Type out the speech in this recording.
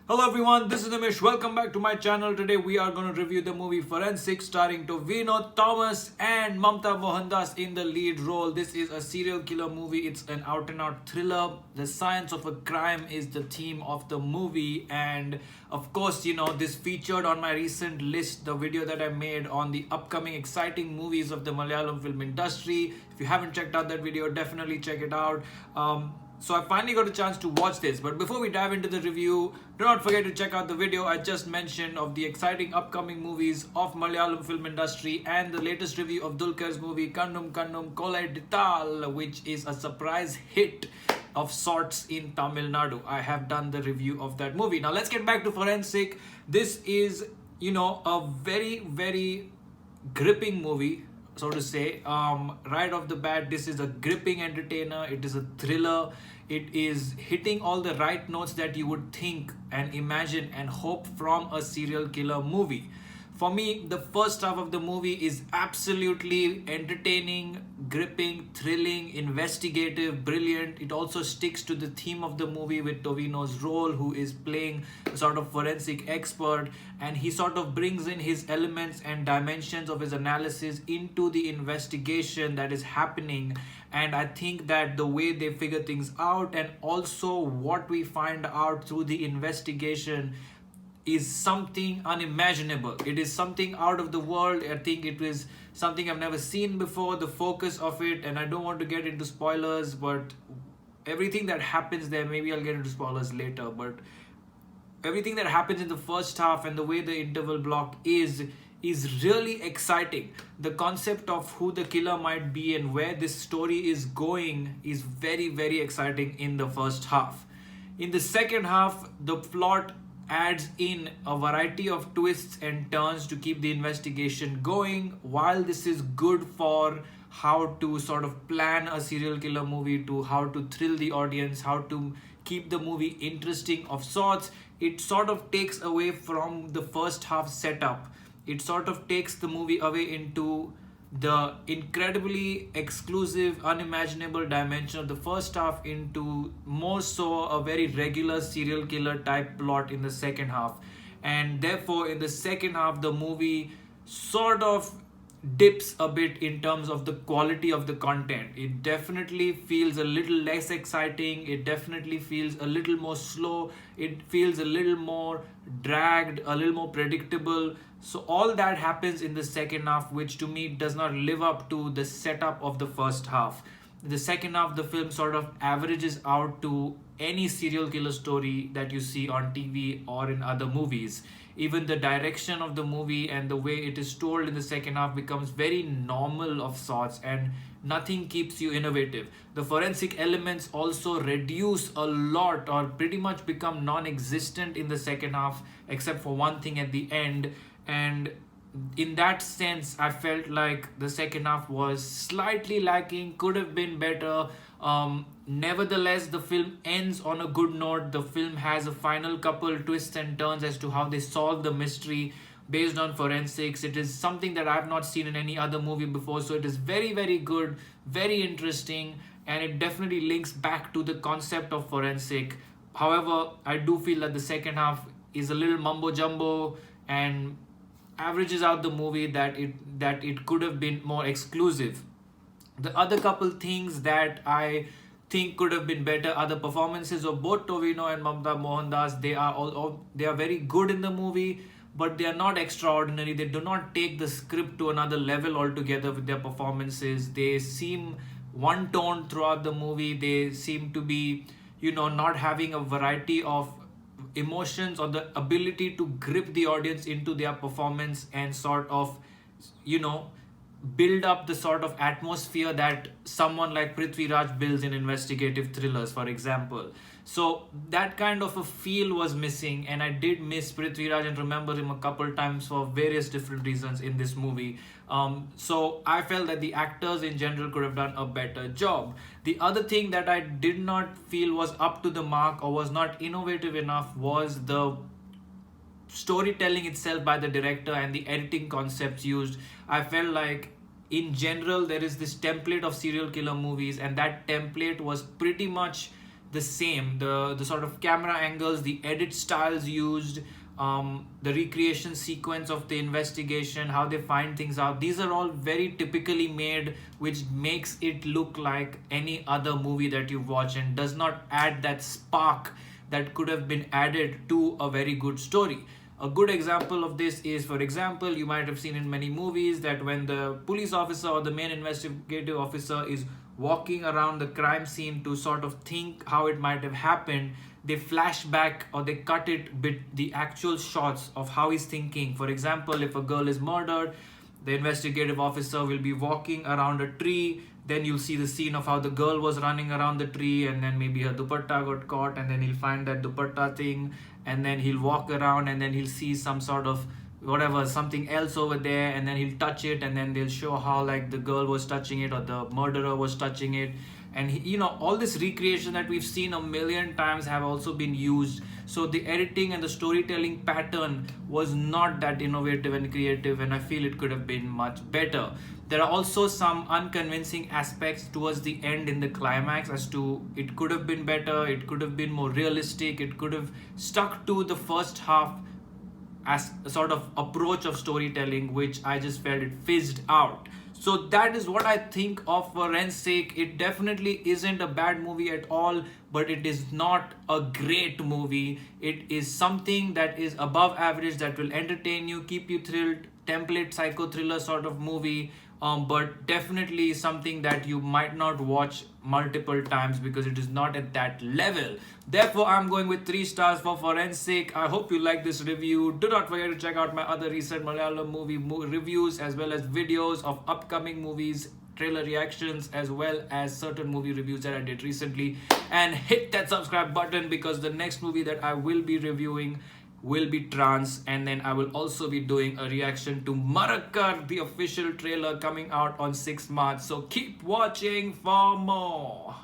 Hello everyone, this is Nimish. Welcome back to my channel. Today we are going to review the movie Forensic starring Tovino Thomas and Mamta Mohandas in the lead role. This is a serial killer movie. It's an out and out thriller. The science of a crime is the theme of the movie, and of course, this featured on my recent list, the video that I made on the upcoming exciting movies of the Malayalam film industry. If you haven't checked out that video, definitely check it out. So I finally got a chance to watch this. But before we dive into the review, do not forget to check out the video I just mentioned of the exciting upcoming movies of Malayalam film industry and the latest review of Dulkar's movie Kannum Kannum Kolai Dittal, which is a surprise hit of sorts in Tamil Nadu. I have done the review of that movie. Now let's get back to Forensic. This is, a very, very gripping movie, so to say. Right off the bat, this is a gripping entertainer. It is a thriller. It is hitting all the right notes that you would think and imagine and hope from a serial killer movie. For me, the first half of the movie is absolutely entertaining, gripping, thrilling, investigative, brilliant. It also sticks to the theme of the movie with Tovino's role, who is playing a sort of forensic expert, and he sort of brings in his elements and dimensions of his analysis into the investigation that is happening. And I think that the way they figure things out, and also what we find out through the investigation, is something unimaginable. It is something out of the world. I think it is something I've never seen before. The focus of it, and I don't want to get into spoilers, but everything that happens there, maybe I'll get into spoilers later, but everything that happens in the first half and the way the interval block is really exciting. The concept of who the killer might be and where this story is going is very, very exciting in the first half. In the second half, the plot adds in a variety of twists and turns to keep the investigation going. While this is good for how to sort of plan a serial killer movie, to how to thrill the audience, how to keep the movie interesting of sorts, it sort of takes away from the first half setup. It sort of takes the movie away into the incredibly exclusive, unimaginable dimension of the first half into more so a very regular serial killer type plot in the second half. And therefore, in the second half, the movie sort of dips a bit in terms of the quality of the content. It definitely feels a little less exciting. It definitely feels a little more slow. It feels a little more dragged, a little more predictable. So all that happens in the second half, which to me does not live up to the setup of the first half. The second half, the film sort of averages out to any serial killer story that you see on TV or in other movies. Even the direction of the movie and the way it is told in the second half becomes very normal of sorts, and nothing keeps you innovative. The forensic elements also reduce a lot or pretty much become non existent in the second half, except for one thing at the end. And in that sense, I felt like the second half was slightly lacking, could have been better. Nevertheless, the film ends on a good note. The film has a final couple twists and turns as to how they solve the mystery based on forensics. It is something that I have not seen in any other movie before, so it is very, very good, very interesting, and it definitely links back to the concept of forensic. However, I do feel that the second half is a little mumbo jumbo and averages out the movie, that it could have been more exclusive. The other couple things that I think could have been better are the performances of both Tovino and Mamta Mohandas. They are very good in the movie, but they are not extraordinary. They do not take the script to another level altogether with their performances. They seem one tone throughout the movie. They seem to be, not having a variety of emotions or the ability to grip the audience into their performance and sort of, you know, build up the sort of atmosphere that someone like Prithvi Raj builds in investigative thrillers, for example. So that kind of a feel was missing, and I did miss Prithvi Raj and remember him a couple times for various different reasons in this movie. So I felt that the actors in general could have done a better job. The other thing that I did not feel was up to the mark or was not innovative enough was the storytelling itself by the director and the editing concepts used. I felt like in general there is this template of serial killer movies, and that template was pretty much the same. The sort of camera angles, the edit styles used, the recreation sequence of the investigation, how they find things out, these are all very typically made, which makes it look like any other movie that you watch and does not add that spark that could have been added to a very good story. A good example of this is, for example, you might have seen in many movies that when the police officer or the main investigative officer is walking around the crime scene to sort of think how it might have happened, they flash back or they cut it with the actual shots of how he's thinking. For example, if a girl is murdered, the investigative officer will be walking around a tree, then you'll see the scene of how the girl was running around the tree, and then maybe her dupatta got caught, and then he'll find that dupatta thing, and then he'll walk around, and then he'll see some sort of whatever, something else over there, and then he'll touch it, and then they'll show how like the girl was touching it or the murderer was touching it. And all this recreation that we've seen a million times have also been used. So the editing and the storytelling pattern was not that innovative and creative, and I feel it could have been much better. There are also some unconvincing aspects towards the end in the climax as to it could have been better, it could have been more realistic, it could have stuck to the first half as a sort of approach of storytelling, which I just felt it fizzed out. So that is what I think of Forensic. It definitely isn't a bad movie at all, but it is not a great movie. It is something that is above average, that will entertain you, keep you thrilled, template psycho thriller sort of movie. But definitely something that you might not watch multiple times because it is not at that level. Therefore, I'm going with 3 stars for Forensic. I hope you like this review. Do not forget to check out my other recent Malayalam movie reviews, as well as videos of upcoming movies, trailer reactions, as well as certain movie reviews that I did recently. And hit that subscribe button, because the next movie that I will be reviewing will be Trans, and then I will also be doing a reaction to Halkar, the official trailer coming out on 6th March. So keep watching for more.